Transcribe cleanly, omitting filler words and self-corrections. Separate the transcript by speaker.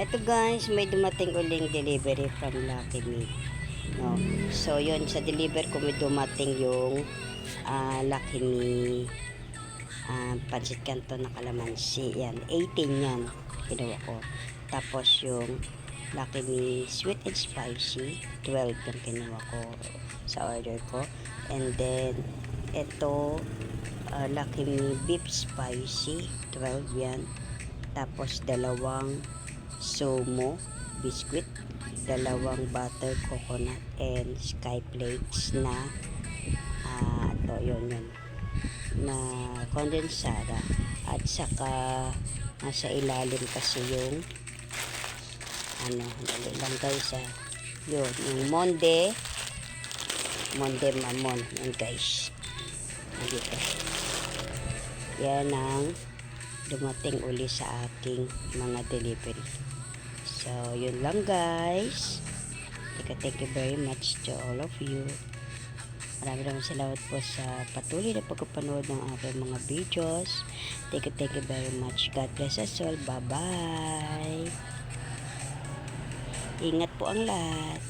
Speaker 1: Eto guys, may dumating uling delivery from Lucky Me. No? So yun, sa deliver ko may dumating yung Lucky Me pancit canton na kalamansi. Yan, 18 yan. Ginawa ko. Tapos yung Lucky Me sweet and spicy, 12 yung ginawa ko sa order ko. And then, ito, Lucky Me beef spicy, 12 yan. Tapos, dalawang sumo biscuit, dalawang butter coconut and sky flakes na ito yun na kondensada, at saka nasa ilalim kasi yung dali lang guys yun, yung monde mamon yun guys, nandito yan ang dumating uli sa aking mga delivery. So, yun lang guys. Thank you very much to all of you. Maraming salamat po sa patuloy na pagpapanood ng aking mga videos. Thank you very much. God bless us all. Bye-bye. Ingat po ang lahat.